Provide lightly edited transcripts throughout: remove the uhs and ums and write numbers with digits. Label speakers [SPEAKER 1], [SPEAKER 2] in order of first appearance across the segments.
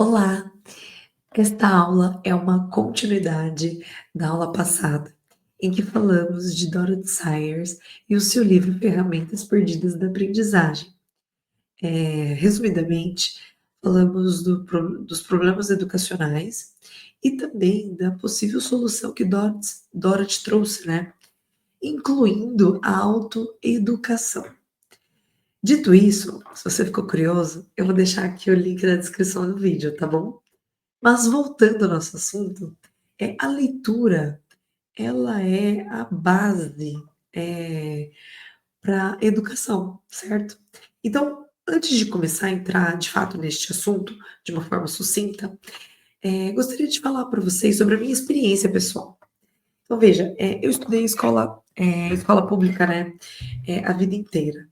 [SPEAKER 1] Olá, esta aula é uma continuidade da aula passada, em que falamos de Dorothy Sayers e o seu livro Ferramentas Perdidas da Aprendizagem. Resumidamente, falamos dos problemas educacionais e também da possível solução que Dorothy trouxe, né? Incluindo a autoeducação. Dito isso, se você ficou curioso, eu vou deixar aqui o link na descrição do vídeo, tá bom? Mas voltando ao nosso assunto, a leitura, ela é a base, pra educação, certo? Então, antes de começar a entrar de fato neste assunto, de uma forma sucinta, gostaria de falar para vocês sobre a minha experiência pessoal. Então veja, eu estudei em escola pública, né, a vida inteira.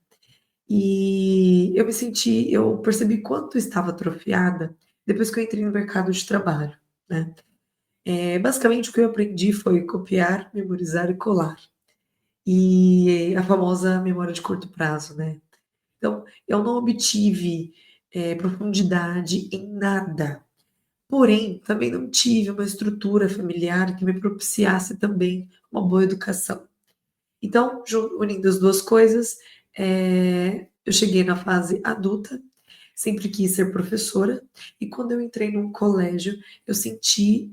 [SPEAKER 1] E eu percebi quanto estava atrofiada depois que eu entrei no mercado de trabalho, né. Basicamente o que eu aprendi foi copiar, memorizar e colar. E a famosa memória de curto prazo, né. Então, eu não obtive, profundidade em nada, porém, também não tive uma estrutura familiar que me propiciasse também uma boa educação. Então, unindo as 2 coisas, eu cheguei na fase adulta, sempre quis ser professora, e quando eu entrei num colégio, eu senti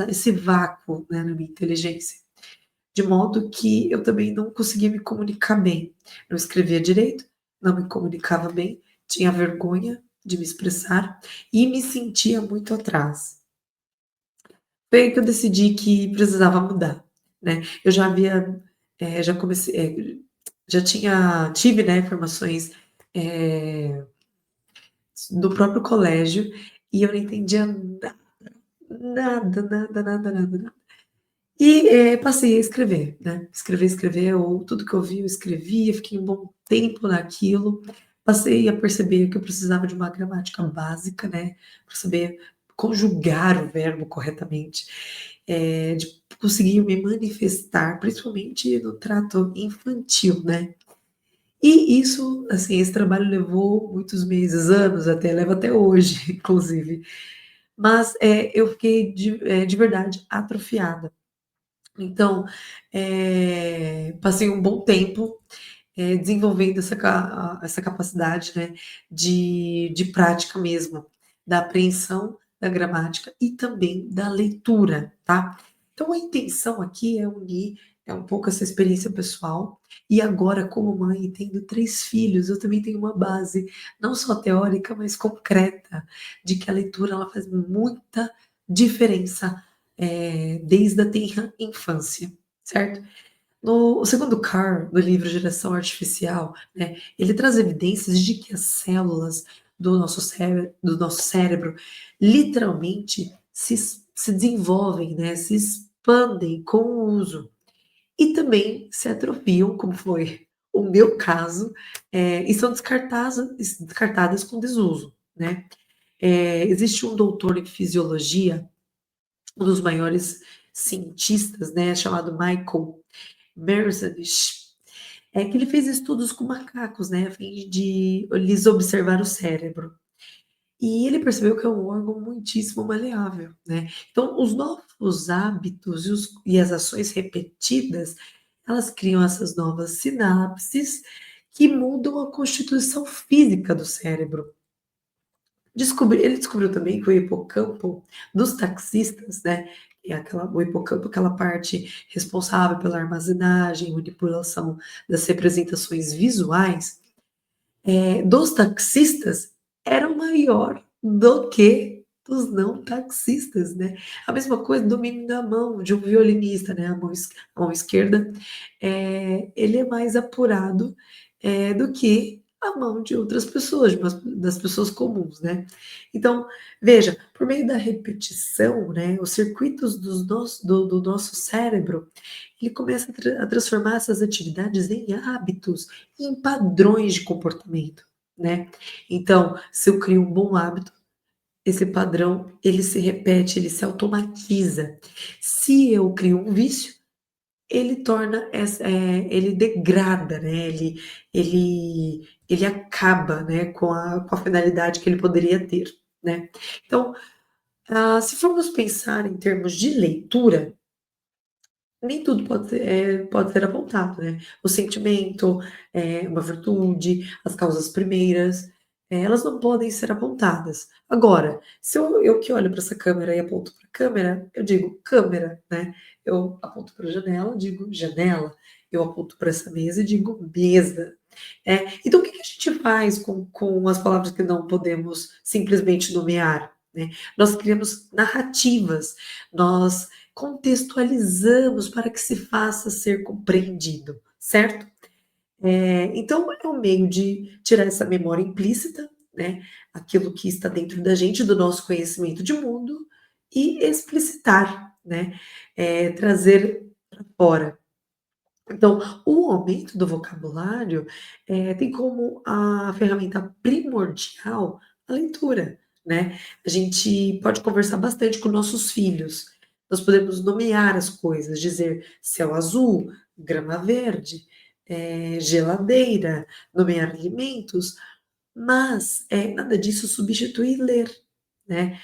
[SPEAKER 1] esse vácuo, né, na minha inteligência, de modo que eu também não conseguia me comunicar bem. Não escrevia direito, não me comunicava bem, tinha vergonha de me expressar e me sentia muito atrás. Foi aí que eu decidi que precisava mudar, né. Eu já havia, já comecei, já tive, né, formações, eh, do próprio colégio, e eu não entendia nada, nada, nada, nada, nada. E, passei a escrever, né, escrever, eu tudo que eu via eu escrevia, fiquei um bom tempo naquilo, passei a perceber que eu precisava de uma gramática básica, né, para saber conjugar o verbo corretamente, de conseguir me manifestar, principalmente no trato infantil, né. E isso, assim, esse trabalho levou muitos meses, anos até, leva até hoje, inclusive. Mas, eu fiquei de verdade atrofiada. Então, passei um bom tempo, desenvolvendo essa capacidade, né, de prática mesmo, da apreensão da gramática e também da leitura, tá. Então a intenção aqui é unir, um pouco essa experiência pessoal, e agora como mãe tendo 3 filhos, eu também tenho uma base, não só teórica, mas concreta, de que a leitura ela faz muita diferença, desde a tenra infância, certo? No o segundo Carr, no livro Geração Artificial, né, ele traz evidências de que as células do nosso cérebro literalmente se desenvolvem, né, se expandem com o uso e também se atrofiam, como foi o meu caso, e são descartadas com desuso, né. Existe um doutor em fisiologia, um dos maiores cientistas, né, chamado Michael Merzenich, que ele fez estudos com macacos, né, a fim de lhes observar o cérebro. E ele percebeu que é um órgão muitíssimo maleável, né. Então os novos hábitos e as ações repetidas, elas criam essas novas sinapses que mudam a constituição física do cérebro. Ele descobriu também que o hipocampo dos taxistas, né, que é o hipocampo, aquela parte responsável pela armazenagem e manipulação das representações visuais, dos taxistas era maior do que dos não taxistas, né. A mesma coisa, domínio da mão de um violinista, né, a mão esquerda, ele é mais apurado, do que a mão de outras pessoas, das pessoas comuns, né. Então, veja, por meio da repetição, né, os circuitos do nosso cérebro, ele começa a transformar essas atividades em hábitos, em padrões de comportamento, né. Então, se eu crio um bom hábito, esse padrão ele se repete, ele se automatiza. Se eu crio um vício, ele degrada, né, ele acaba, né, com a finalidade que ele poderia ter. né. Então, se formos pensar em termos de leitura, nem tudo pode ser apontado, né. O sentimento, uma virtude, as causas primeiras, elas não podem ser apontadas. Agora, se eu que olho para essa câmera e aponto para a câmera, eu digo: "Câmera", né. Eu aponto para a janela, digo: "Janela". Eu aponto para essa mesa e digo: "Mesa". Então o que que a gente faz com as palavras que não podemos simplesmente nomear, né? Nós criamos narrativas, nós contextualizamos para que se faça ser compreendido, certo? Então é um meio de tirar essa memória implícita, né, aquilo que está dentro da gente, do nosso conhecimento de mundo, e explicitar, né, trazer para fora. Então, o aumento do vocabulário, tem como a ferramenta primordial a leitura, né. A gente pode conversar bastante com nossos filhos, nós podemos nomear as coisas, dizer céu azul, grama verde, geladeira, nomear alimentos, mas, nada disso substitui ler, né.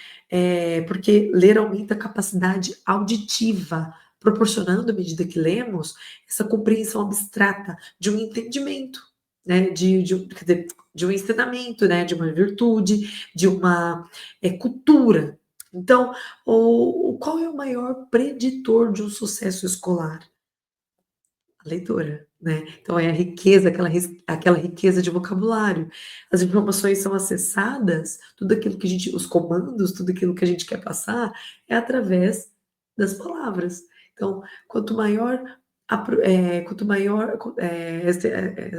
[SPEAKER 1] Porque ler aumenta a capacidade auditiva, proporcionando, à medida que lemos, essa compreensão abstrata de um entendimento, né, de um quer dizer, de um ensinamento, né, de uma virtude, de uma, cultura. Então, qual é o maior preditor de um sucesso escolar? A leitura, né. Então é a riqueza, aquela riqueza de vocabulário. As informações são acessadas, tudo aquilo que a gente os comandos, tudo aquilo que a gente quer passar, é através das palavras. Então, quanto maior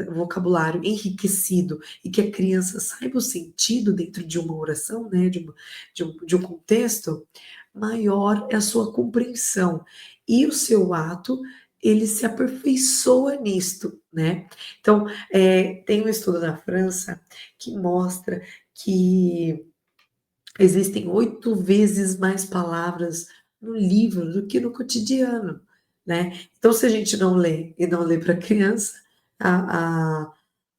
[SPEAKER 1] o vocabulário enriquecido e que a criança saiba o sentido dentro de uma oração, né, de um contexto, maior é a sua compreensão. E o seu ato ele se aperfeiçoa nisto, né. Então, tem um estudo da França que mostra que existem 8 vezes mais palavras no livro do que no cotidiano, né. Então se a gente não lê e não lê para criança, a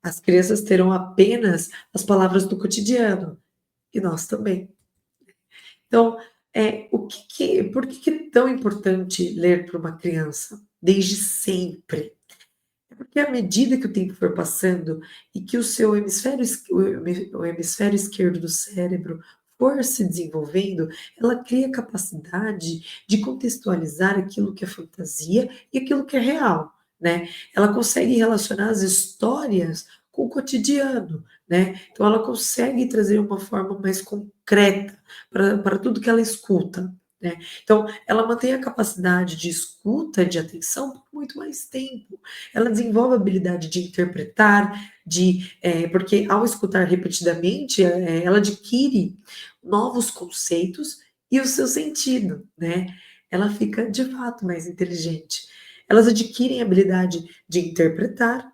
[SPEAKER 1] as crianças terão apenas as palavras do cotidiano, e nós também. Então, por que que é tão importante ler para uma criança? Desde sempre. Porque à medida que o tempo for passando e que o seu hemisfério esquerdo do cérebro for se desenvolvendo, ela cria capacidade de contextualizar aquilo que é fantasia e aquilo que é real, né. Ela consegue relacionar as histórias com o cotidiano, né. Então ela consegue trazer uma forma mais concreta para tudo que ela escuta, né. Então ela mantém a capacidade de escuta, de atenção por muito mais tempo. Ela desenvolve a habilidade de interpretar, porque ao escutar repetidamente, ela adquire novos conceitos e o seu sentido, né. Ela fica de fato mais inteligente. Elas adquirem a habilidade de interpretar,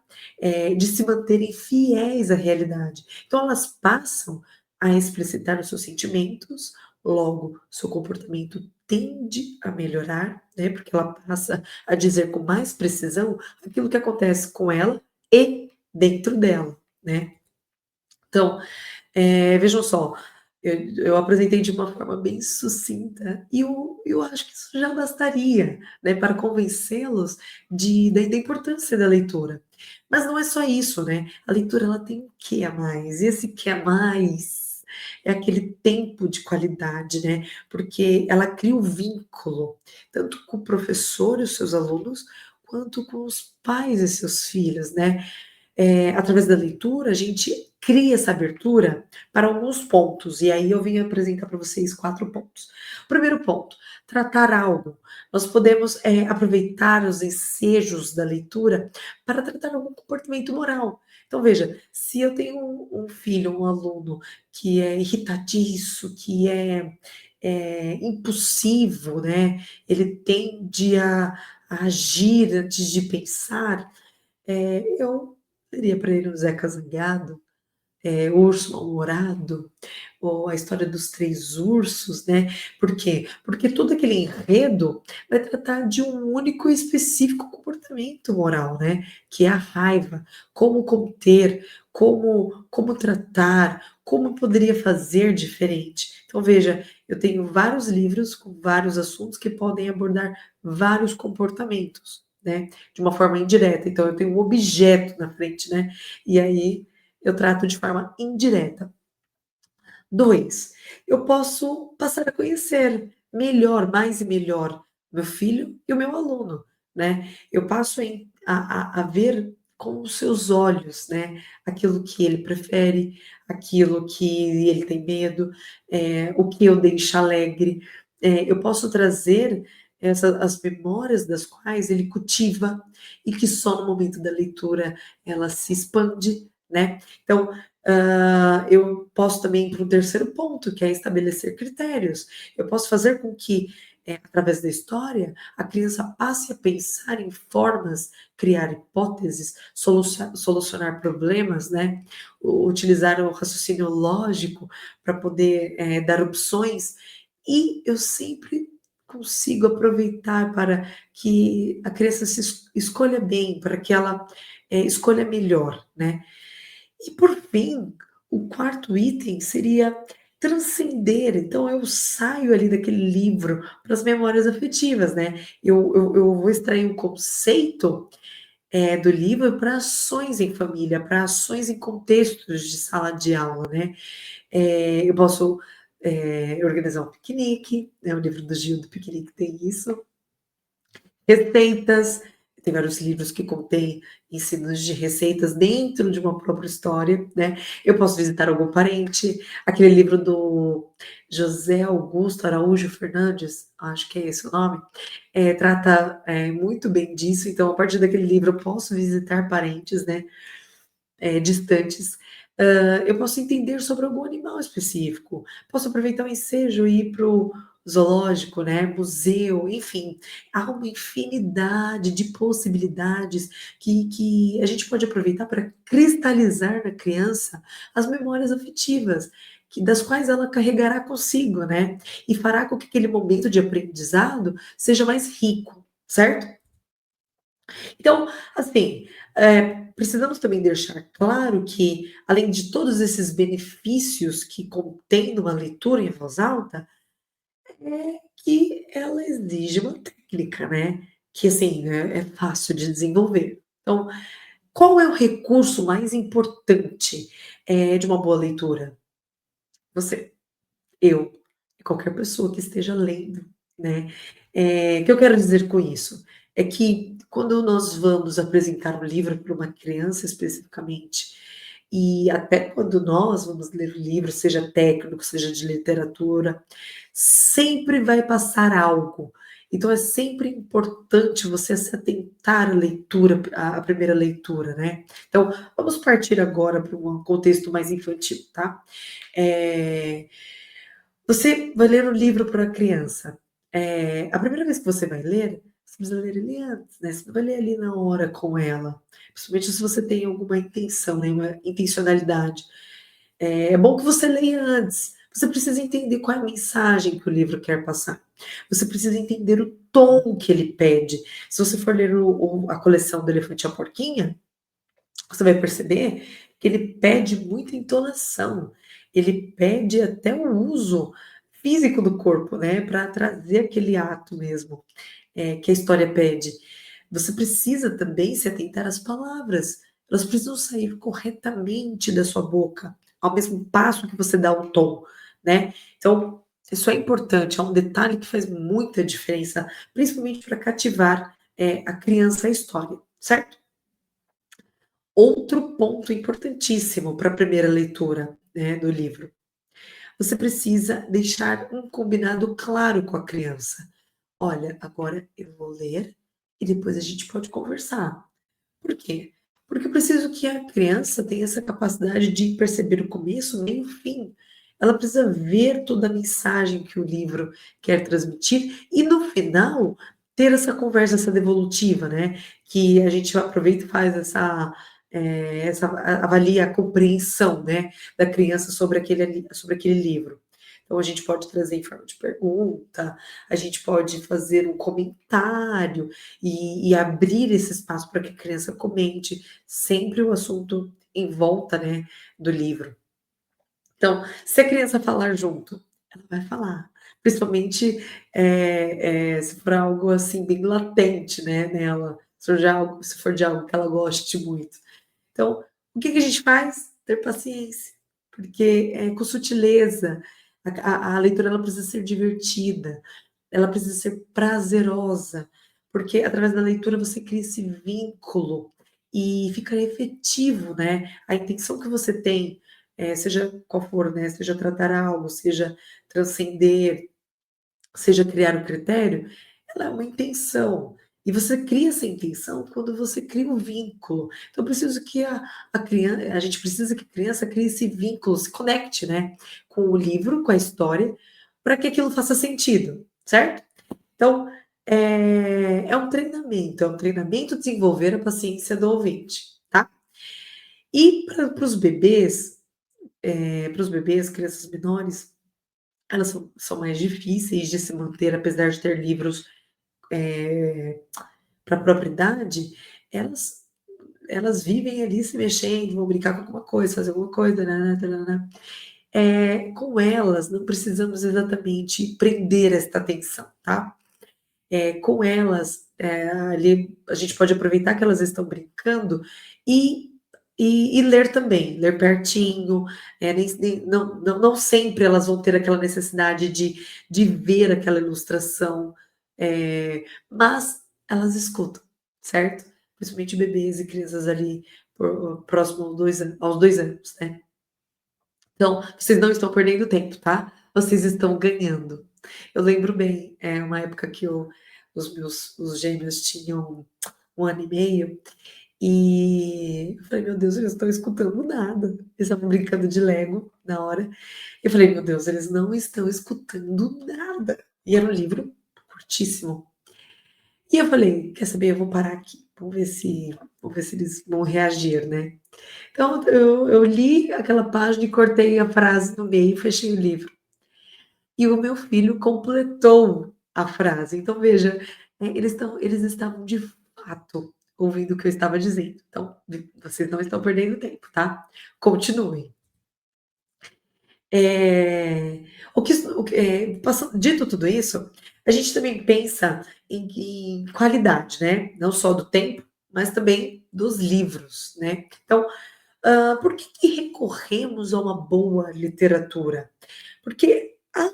[SPEAKER 1] de se manterem fiéis à realidade. Então elas passam a explicitar os seus sentimentos, logo seu comportamento tende a melhorar, né, porque ela passa a dizer com mais precisão aquilo que acontece com ela e dentro dela, né. Então, vejam só, eu apresentei de uma forma bem sucinta e eu acho que isso já bastaria, né, para convencê-los da importância da leitura. Mas não é só isso, né, a leitura ela tem um quê a mais, e esse quê a mais é aquele tempo de qualidade, né, porque ela cria o vínculo, tanto com o professor e os seus alunos, quanto com os pais e seus filhos, né. Através da leitura, a gente cria essa abertura para alguns pontos, e aí eu vim apresentar para vocês 4 pontos. Primeiro ponto, tratar algo. Nós podemos, aproveitar os ensejos da leitura para tratar algum comportamento moral. Então veja, se eu tenho um filho, um aluno que é irritadiço, que é impulsivo, né, ele tende a agir antes de pensar, eu diria para ele um Zeca Zangado, Urso Mal-Humorado, ou a história dos Três Ursos, né. Por quê? Porque todo aquele enredo vai tratar de um único e específico comportamento moral, né, que é a raiva, como conter, como tratar, como poderia fazer diferente. Então veja, eu tenho vários livros com vários assuntos que podem abordar vários comportamentos, né, de uma forma indireta. Então eu tenho um objeto na frente, né, e aí eu trato de forma indireta. 2, eu posso passar a conhecer melhor, mais e melhor, meu filho e o meu aluno, né. Eu passo a ver com os seus olhos, né, aquilo que ele prefere, aquilo que ele tem medo, o que o deixa alegre. Eu posso trazer as memórias das quais ele cultiva e que só no momento da leitura ela se expande, né. Então, eu posso também ir para o terceiro ponto, que é estabelecer critérios. Eu posso fazer com que, através da história, a criança passe a pensar em formas, criar hipóteses, solucionar problemas, né, utilizar o raciocínio lógico para poder, dar opções, e eu sempre consigo aproveitar para que a criança se escolha bem, para que ela, escolha melhor, né. E por fim, o quarto item seria transcender, então eu saio ali daquele livro para as memórias afetivas, né. Eu vou extrair um conceito, do livro para ações em família, para ações em contextos de sala de aula, né. Eu posso, organizar um piquenique, né, o livro do Gil do piquenique tem isso. Receitas, tem vários livros que contêm ensinos de receitas dentro de uma própria história, né. Eu posso visitar algum parente, aquele livro do José Augusto Araújo Fernandes, acho que é esse o nome, trata, muito bem disso, então a partir daquele livro eu posso visitar parentes, né, distantes. Eu posso entender sobre algum animal específico, posso aproveitar o ensejo e ir para o zoológico, né, museu, enfim, há uma infinidade de possibilidades que a gente pode aproveitar para cristalizar na criança as memórias afetivas, das quais ela carregará consigo, né, e fará com que aquele momento de aprendizado seja mais rico, certo? Então, assim, precisamos também deixar claro que, além de todos esses benefícios que contém numa leitura em voz alta, é que ela exige uma técnica, né, que assim, é fácil de desenvolver. Então, qual é o recurso mais importante, de uma boa leitura? Você. Eu e qualquer pessoa que esteja lendo, né. O que eu quero dizer com isso? É que quando nós vamos apresentar um livro para uma criança especificamente, e até quando nós vamos ler o livro, seja técnico, seja de literatura, sempre vai passar algo. Então é sempre importante você se atentar à leitura, à primeira leitura, né. Então, vamos partir agora para um contexto mais infantil, tá. Eh Você vai ler um livro para criança, a primeira vez que você vai ler, você precisa ler ele antes, né, você não vai ler ali na hora com ela, principalmente se você tem alguma intenção, né, uma intencionalidade. É bom que você leia antes, você precisa entender qual é a mensagem que o livro quer passar. Você precisa entender o tom que ele pede. Se você for ler a coleção do Elefante e a Porquinha, você vai perceber que ele pede muita entonação, ele pede até o uso físico do corpo, né, para trazer aquele ato mesmo, que a história pede. Você precisa também se atentar às palavras, elas precisam sair corretamente da sua boca, ao mesmo passo que você dá o tom, né. Então, isso é importante, é um detalhe que faz muita diferença, principalmente para cativar, a criança à história, certo? Outro ponto importantíssimo para a primeira leitura, né, do livro, você precisa deixar um combinado claro com a criança. "Olha, agora eu vou ler e depois a gente pode conversar". Por quê? Porque eu preciso que a criança tenha essa capacidade de perceber o começo, meio e o fim. Ela precisa ver toda a mensagem que o livro quer transmitir e no final ter essa conversa, essa devolutiva, né, que a gente aproveita e faz avalia a compreensão, né, da criança sobre aquele livro. Então, a gente pode trazer em forma de pergunta, a gente pode fazer um comentário e abrir esse espaço para que a criança comente sempre o assunto em volta, né, do livro. Então, se a criança falar junto, ela vai falar, principalmente, se for algo, assim, bem latente, né, nela, se for de algo que ela goste muito. Então, o que que a gente faz? Ter paciência, porque, com sutileza, a leitura ela precisa ser divertida, ela precisa ser prazerosa, porque através da leitura você cria esse vínculo e fica efetivo, né, a intenção que você tem, seja qual for, né, seja tratar algo, seja transcender, seja criar um critério, ela é uma intenção. E você cria essa intenção quando você cria um vínculo. Então, eu preciso que a gente precisa que a criança crie esse vínculo, se conecte, né, com o livro, com a história, para que aquilo faça sentido, certo? Então, é um treinamento desenvolver a paciência do ouvinte, tá? E para os bebês, crianças menores, elas são mais difíceis de se manter, apesar de ter livros para a própria idade, elas vivem ali se mexendo, vão brincar com alguma coisa, fazer alguma coisa, né, tã-nã-nã. Com elas não precisamos exatamente prender esta atenção, tá. Com elas, ali a gente pode aproveitar que elas estão brincando e ler também, ler pertinho, nem não sempre elas vão ter aquela necessidade de ver aquela ilustração, mas elas escutam, certo? Principalmente bebês e crianças ali próximo aos 2 anos, né. Então, vocês não estão perdendo tempo, tá? Vocês estão ganhando. Eu lembro bem, uma época que os gêmeos tinham 1 ano e meio, e eu falei: "Meu Deus, eles não estão escutando nada". Eles estavam brincando de Lego na hora. Eu falei: "Meu Deus, eles não estão escutando nada". E era um livro curtíssimo. E eu falei: "Quer saber? Eu vou parar aqui, vamos ver se eles vão reagir, né". Então eu li aquela página e cortei a frase no meio e fechei o livro. E o meu filho completou a frase. Então veja, eles estavam de fato ouvindo o que eu estava dizendo. Então, vocês não estão perdendo tempo, tá? Continuem. Eh, dito tudo isso, a gente também pensa em qualidade, né, não só do tempo, mas também dos livros, né. Então, por que recorremos a uma boa literatura? Porque a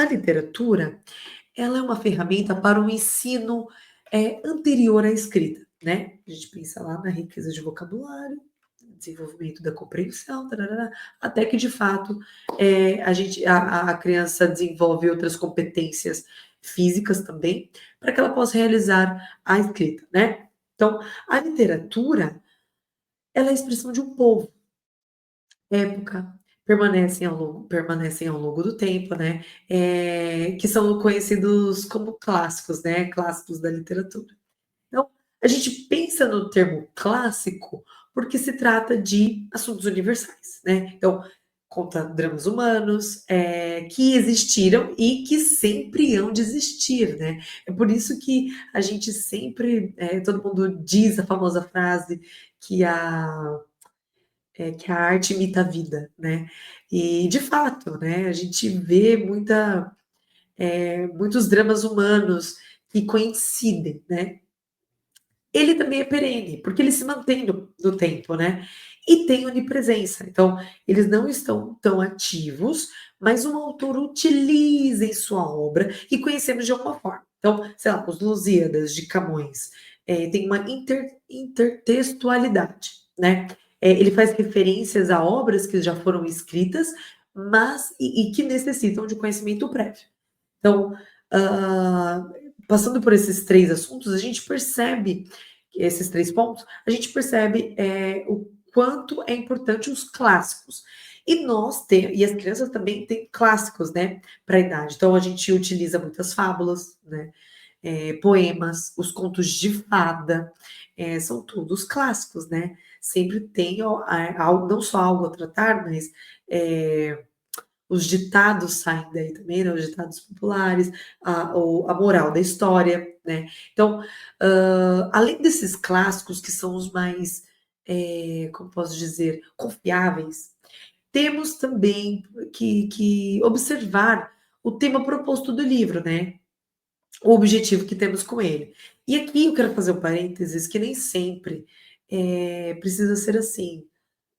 [SPEAKER 1] literatura, ela é uma ferramenta para o ensino, anterior à escrita, né. A gente pensa lá na riqueza de vocabulário, desenvolvimento da compreensão, tarará, até que de fato, a criança desenvolve outras competências físicas também, para que ela possa realizar a escrita, né. Então, a literatura, ela é a expressão de um povo. Época, permanecem ao longo do tempo, né, que são conhecidos como clássicos, né, clássicos da literatura. Então, a gente pensa no termo clássico, porque se trata de assuntos universais, né. Então, conta dramas humanos, que existiram e que sempre hão de existir, né. É por isso que a gente sempre, todo mundo diz a famosa frase que que a arte imita a vida, né. E de fato, né, a gente vê muitos dramas humanos que coincidem, né. Ele também é perene, porque ele se mantém no tempo, né, e tem onipresença, então eles não estão tão ativos, mas o autor utiliza em sua obra e conhecemos de alguma forma. Então, sei lá, os Lusíadas de Camões, tem uma intertextualidade, né, ele faz referências a obras que já foram escritas, mas e que necessitam de conhecimento prévio. Então, hã, passando por esses 3 assuntos, a gente percebe esses 3 pontos, a gente percebe, o quanto é importante os clássicos. E as crianças também têm clássicos, né, para a idade. Então a gente utiliza muitas fábulas, né, poemas, os contos de fada, são todos clássicos, né. sempre tem algo, não só algo a tratar, mas eh, os ditados saem daí também, né, os ditados populares, a moral da história, né. Então, além desses clássicos que são os mais, como posso dizer, confiáveis, temos também que observar o tema proposto do livro, né, o objetivo que temos com ele. E aqui eu quero fazer um parênteses que nem sempre, precisa ser assim.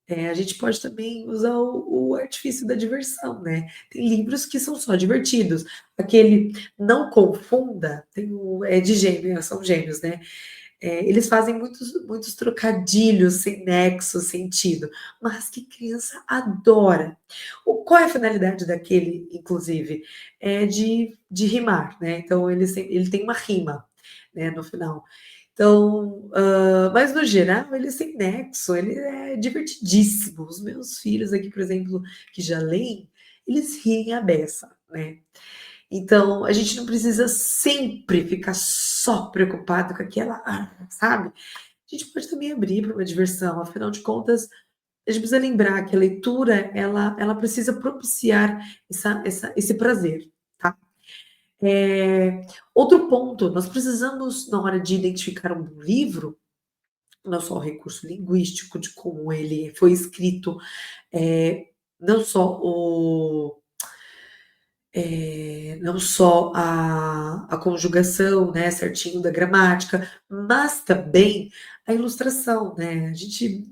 [SPEAKER 1] A gente pode também usar o artifício da diversão, né. Tem livros que são só divertidos. Aquele Não Confunda, tem de gêmeos, são gêmeos, né. Eles fazem muitos trocadilhos sem nexo, sentido, mas que criança adora. Qual é a finalidade daquele, inclusive? É de rimar, né, então ele tem uma rima, né, no final. Então, mas no geral ele é sem nexo, ele é divertidíssimo. Os meus filhos aqui, por exemplo, que já leem, eles riem à beça, né. Então, a gente não precisa sempre ficar só preocupado com aquela sabe. A gente pode também abrir para uma diversão, afinal de contas, a gente precisa lembrar que a leitura ela precisa propiciar esse prazer, tá. Outro ponto, nós precisamos, na hora de identificar um bom livro, não só o recurso linguístico de como ele foi escrito, eh, não só o não só a conjugação, né, certinho da gramática, mas também a ilustração, né,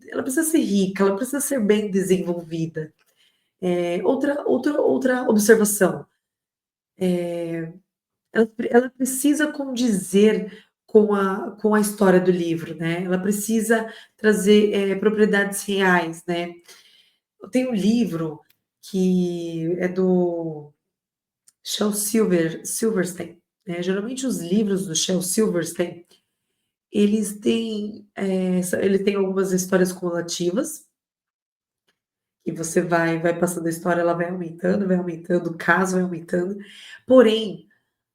[SPEAKER 1] ela precisa ser rica, ela precisa ser bem desenvolvida. Outra observação, ela precisa condizer com a história do livro, né, ela precisa trazer, propriedades reais, né. Tem um livro que é do Silverstein, né, geralmente os livros do Shel Silverstein, ele tem algumas histórias cumulativas, e você vai passando a história, ela vai aumentando, o caso vai aumentando, porém,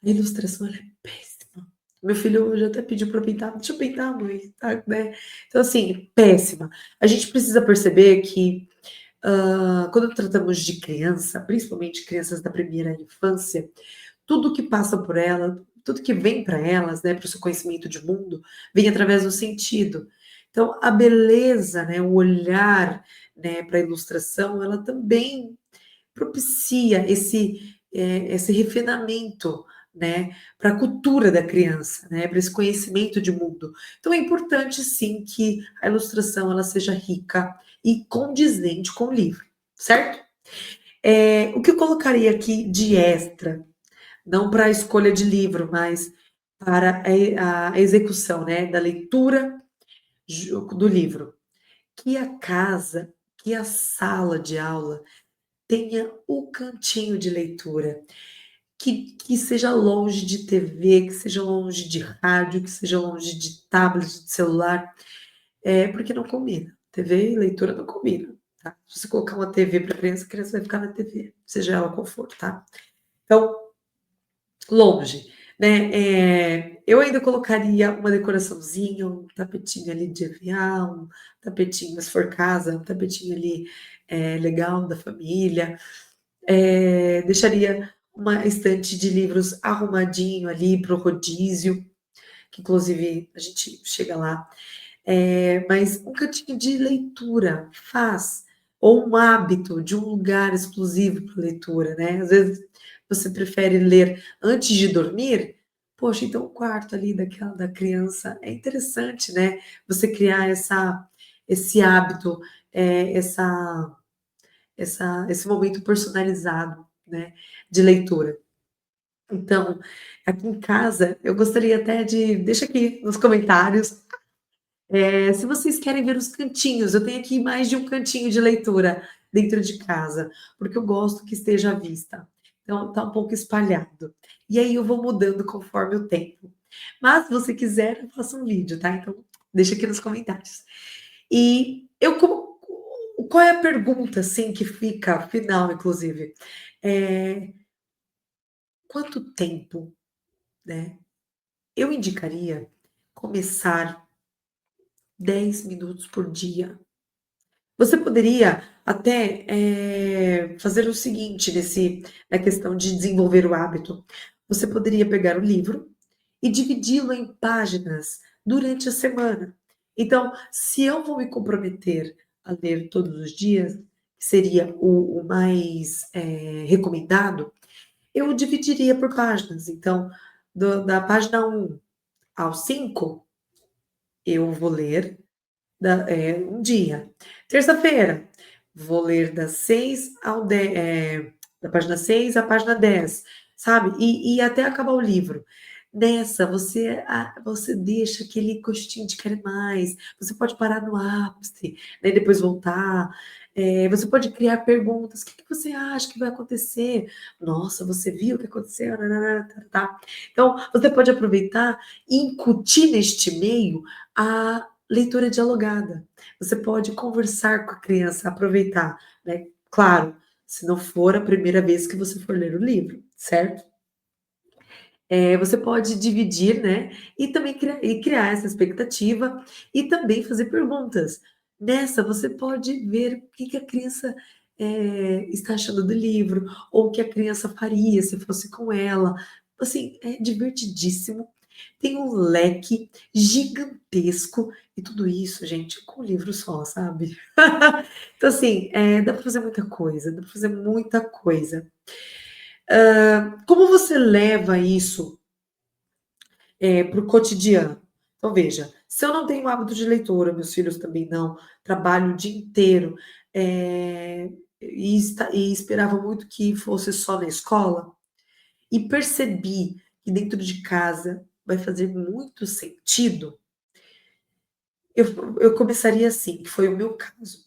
[SPEAKER 1] a ilustração ela é péssima. Meu filho hoje até pediu para pintar, "deixa eu pintar mãe", tá, né. Então assim, péssima. A gente precisa perceber que, quando tratamos de criança, principalmente crianças da primeira infância, tudo que passa por ela, tudo que vem para elas, né, para o seu conhecimento de mundo, vem através do sentido. Então, a beleza, né, o olhar, né, para a ilustração, ela também propicia esse refinamento, né, para a cultura da criança, né, para esse conhecimento de mundo. Então é importante sim que a ilustração ela seja rica e condizente com o livro, certo? O que eu colocaria aqui de extra, não para a escolha de livro, mas para a execução, né, da leitura do livro. Que a casa, que a sala de aula tenha o cantinho de leitura, que seja longe de TV, que seja longe de rádio, que seja longe de tablet, de celular, porque não combina. TV e leitura não combina, tá. Se você colocar uma TV para criança, a criança vai ficar na TV, seja ela qual for, tá. Então, longe, né, eu ainda colocaria uma decoraçãozinha, um tapetinho ali de EVA, um tapetinho, se for casa, um tapetinho ali, legal da família, deixaria uma estante de livros arrumadinho ali para o rodízio, que inclusive a gente chega lá, mas um cantinho de leitura faz, ou um hábito de um lugar exclusivo para leitura, né, às vezes você prefere ler antes de dormir, poxa, então o quarto ali da criança é interessante, né, você criar esse hábito, esse momento personalizado, né, de leitura. Então, aqui em casa, eu gostaria até de deixa aqui nos comentários, se vocês querem ver os cantinhos, eu tenho aqui mais de um cantinho de leitura dentro de casa, porque eu gosto que esteja à vista. Então, tá um pouco espalhado. E aí eu vou mudando conforme o tempo. Mas se você quiser, eu faço um vídeo, tá? Então, deixa aqui nos comentários. E eu como qual é a pergunta, assim, que fica final, inclusive? Eh, Quanto tempo, né, eu indicaria começar 10 minutos por dia. Você poderia até, fazer o seguinte na questão de desenvolver o hábito. Você poderia pegar o livro e dividi-lo em páginas durante a semana. Então, se eu vou me comprometer a ler todos os dias, que seria o mais, recomendado, eu dividiria por páginas. Então, da página 1 ao 5, eu vou ler um dia. Terça-feira, vou ler da página 6 à página 10, sabe? E até acabar o livro. Nessa, você deixa aquele gostinho de querer mais. Você pode parar no ápice, né, depois voltar. Você pode criar perguntas. O que você acha que vai acontecer? Nossa, você viu o que aconteceu? Tá. Então, você pode aproveitar e incutir neste meio a leitura dialogada. Você pode conversar com a criança, aproveitar, né? Claro, se não for a primeira vez que você for ler o livro, certo? Você pode dividir, né? E também criar essa expectativa e também fazer perguntas. Nessa, você pode ver o que a criança está achando do livro, ou o que a criança faria se fosse com ela. Assim, é divertidíssimo. Tem um leque gigantesco e tudo isso, gente, com um livro só, sabe? Então, assim, dá para fazer muita coisa, dá para fazer muita coisa. Como você leva isso para o cotidiano? Então, veja, se eu não tenho hábito de leitura, meus filhos também não, trabalho o dia inteiro, e esperava muito que fosse só na escola, e percebi que dentro de casa vai fazer muito sentido. Eu começaria assim, que foi o meu caso.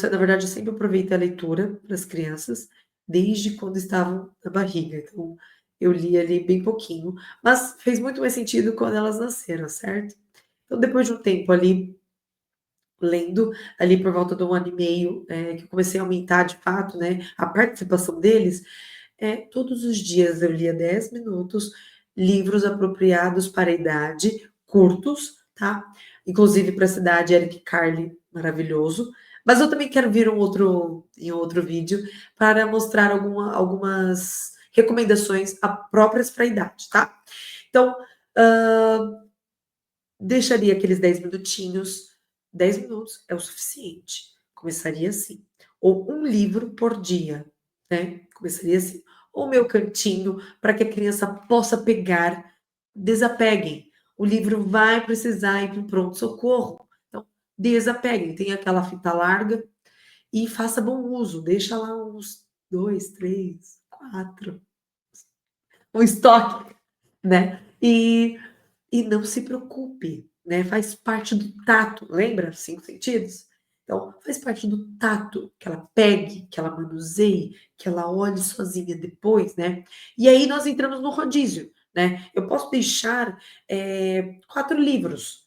[SPEAKER 1] Na verdade, eu sempre aproveitei a leitura para as crianças, desde quando estavam na barriga, então eu li ali bem pouquinho, mas fez muito mais sentido quando elas nasceram, certo? Então depois de um tempo ali, lendo, ali por volta de 1 ano e meio, que eu comecei a aumentar de fato, né, a participação deles, todos os dias eu lia 10 minutos, livros apropriados para a idade, curtos, tá? Inclusive para essa idade, Eric Carle, maravilhoso. Mas eu também quero vir em outro vídeo para mostrar algumas recomendações próprias para a idade, tá? Então, deixaria aqueles 10 minutinhos, 10 minutos é o suficiente. Começaria assim. Ou um livro por dia, né? Começaria assim. Ou meu cantinho, para que a criança possa pegar, desapeguem. O livro vai precisar ir para o pronto-socorro. Então, desapeguem. Tem aquela fita larga e faça bom uso. Deixa lá uns 2, 3, 4. Um estoque, né? E não se preocupe, né? Faz parte do tato, lembra? 5 sentidos? Então, faz parte do tato, que ela pegue, que ela manuseie, que ela olhe sozinha depois, né? E aí nós entramos no rodízio, né? Eu posso deixar 4 livros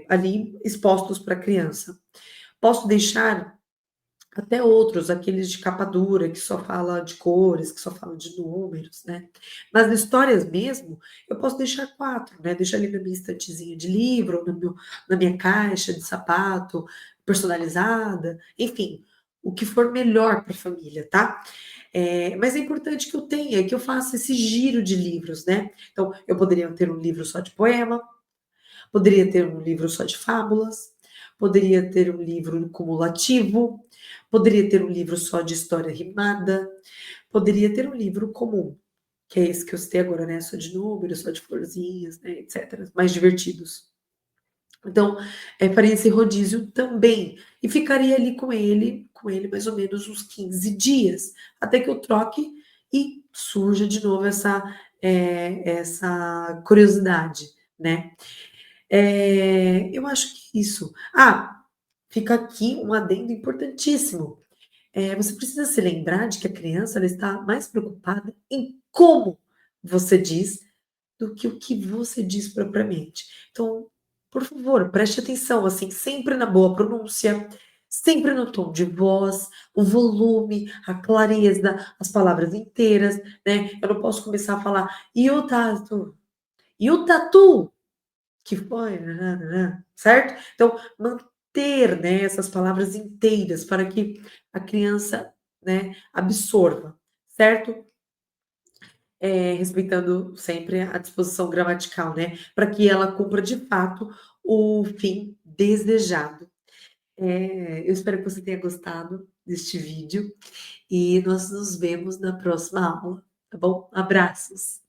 [SPEAKER 1] ali expostos para a criança. Posso deixar até outros, aqueles de capa dura, que só fala de cores, que só fala de números, né. Mas histórias mesmo, eu posso deixar 4, né, deixar ali na minha estantezinha de livro, ou na minha caixa de sapato personalizada, enfim, o que for melhor para a família, tá. Mas é importante que eu tenha, que eu faça esse giro de livros, né. Então, eu poderia ter um livro só de poema, poderia ter um livro só de fábulas, poderia ter um livro cumulativo, poderia ter um livro só de história rimada, poderia ter um livro comum, que é esse que eu citei agora, né? Só de números, só de florzinhas, né, etc. Mais divertidos. Então, faria esse rodízio também. E ficaria ali com ele mais ou menos uns 15 dias, até que eu troque e surja de novo essa curiosidade, né? Eu acho que isso. Fica aqui um adendo importantíssimo. Você precisa se lembrar de que a criança ela está mais preocupada em como você diz do que o que você diz propriamente. Então, por favor, preste atenção, assim, sempre na boa pronúncia, sempre no tom de voz, o volume, a clareza, as palavras inteiras, né? Eu não posso começar a falar, e o tatu? E o tatu? Que foi, nã-nã-nã-nã, certo? Então, manter, né, essas palavras inteiras para que a criança, né, absorva, certo? Respeitando sempre a disposição gramatical, né, para que ela cumpra de fato o fim desejado. Eu espero que você tenha gostado deste vídeo e nós nos vemos na próxima aula, tá bom? Abraços.